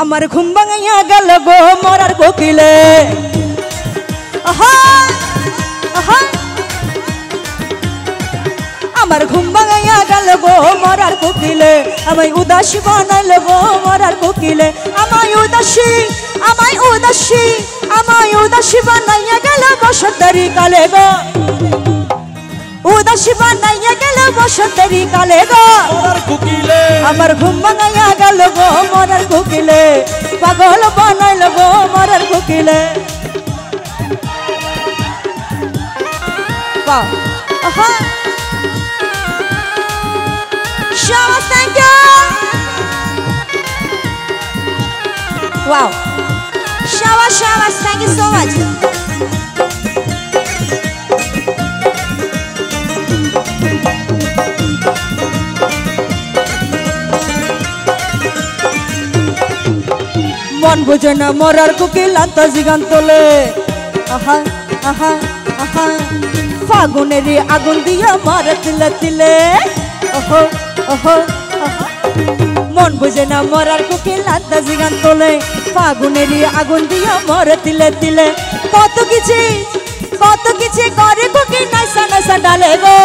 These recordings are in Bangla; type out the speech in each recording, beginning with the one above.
আমার ঘুম ভাঙাইয়া গেল গো মরার কোকিলে আমার ঘুম ভাঙাইয়া গেল গো মরার কোকিলে আমায় উদাসী বানাইল গো মরার কোকিলে আমায় উদাসী বানাইয়া গেল বসন্তেরি কালে গো উদাসী বানাইয়া গেল বসন্তেরি কালে গো মরার কোকিলে আমার ঘুম ভাঙাইয়া গেল গো মরার কোকিলে পাগল বানাইল গো মরার কোকিলে Shawas, thank you. Wow. Shawas, thank you so much. মন বুঝে না মরার কোকিল আন্তাজি গান তোলে আহা আহা আহা ফাগুনেরই আগুন দিয়া মারে তিলে তিলে ওহো ওহো মন বুঝে না মরার কোকিল আন্তাজি গান তোলে ফাগুনেরই আগুন দিয়া মারে তিলে তিলে কত কিছু করে কোকিল নাইসা নাইসা ডালে গো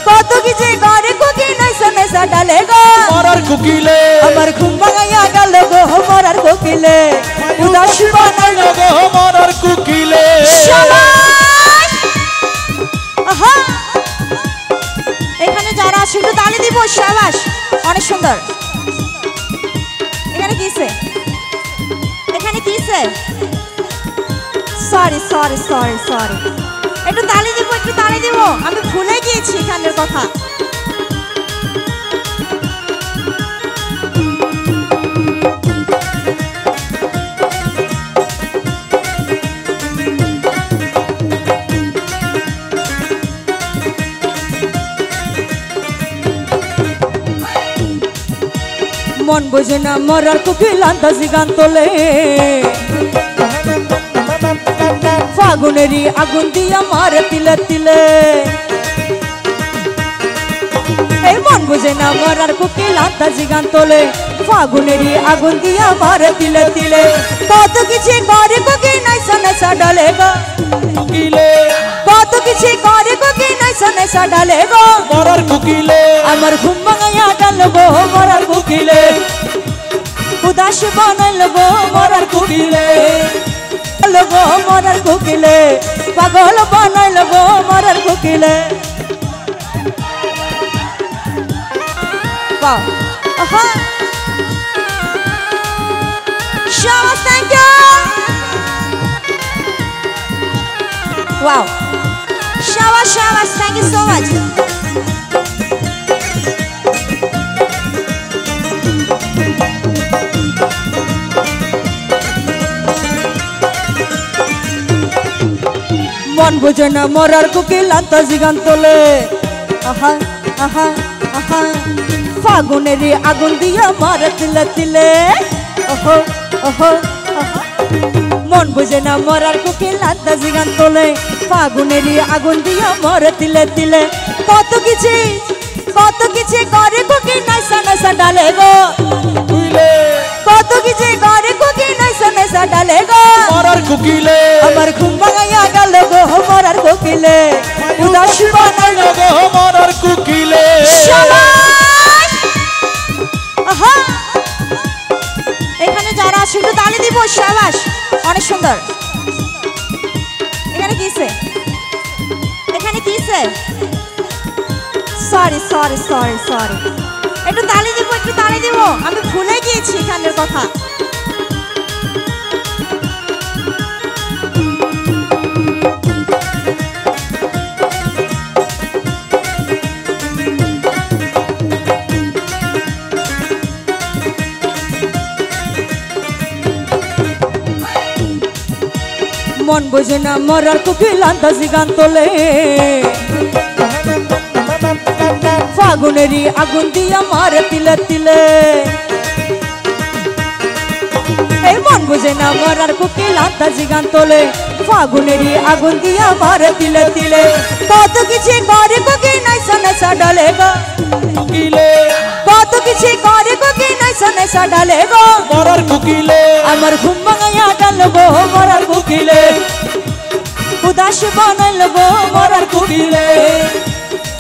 কত কিছু করে কোকিল নাইসা নাইসা ডালে গো মরার কোকিলে আমার ঘুম ভাঙাইয়া গেল গো মরার কোকিলে উদাসী বানাইল গো মরার কোকিলে এখানে যারা আছে একটু তালি দিব শাবাশ অনেক সুন্দর এখানে কিছে সরি একটু তালি দিব আমি ভুলে গিয়েছি এখানের কথা মন বোঝে না মরার কোকিল আন্তাজি গান তোলে ফাগুনেরই আগুন দিয়া মারে তিলে তিলে এই মন বোঝে না মরার কোকিল আন্তাজি গান তোলে ফাগুনেরই আগুন দিয়া মারে তিলে তিলে কত কিছু করে কোকিল নাইসা নাইসা ডালে গো কোকিলে কত কিছু করে কোকিল নাইসা নাইসা ডালে গো মরার কোকিলে আমার ঘুম ভাঙাইয়া গেল গো মরার কোকিলে উদাসী বানাইল গো মরার কোকিলে গো মরার কোকিলে পাগল বানাইল গো মরার কোকিলে Shawas, thank you. Wow. Shawas, thank you so much. মন বুঝে না মরার কোকিল আন্তাজি গান তোলে আহা আহা আহা ফাগুনেরই আগুন দিয়া মারে তিলে তিলে ওহো ওহো মন বুঝে না মরার কোকিল আন্তাজি গান তোলে ফাগুনেরই আগুন দিয়া মারে তিলে তিলে কত কিছু করে কোকিল নাইসা নাইসা ডালে গো কত কিছু করে কোকিল নাইসা নাইসা ডালে গো মরার কোকিলে আমার ঘুম ভাঙাইয়া গেল গো মরার কোকিলে উদাসী বানাইল গো মরার কোকিলে এখানে যারা আছে একটু তালি দিব শাবাশ অনেক সুন্দর এখানে কিছে সরি একটু তালি দিব আমি ভুলে গিয়েছি এখানের কথা মন বোঝে না মরার কোকিল আন্তাজি গান তোলে ফাগুনেরই আগুন দিয়া মারে তিলে তিলে এই মন বোঝে না মরার কোকিল আন্তাজি গান তোলে ফাগুনেরই আগুন দিয়া মারে তিলে তিলে কত কিছু করে কোকিল নাইসা নাইসা ডালে গো কোকিলে কত কিছু করে কোকিল নাইসা নাইসা বাসা ডালে গো মরার কুকিলে আমার ঘুম ভাঙাইয়া ডালবো মরার কুকিলে উদাস বানাইলবো মরার কুকিলে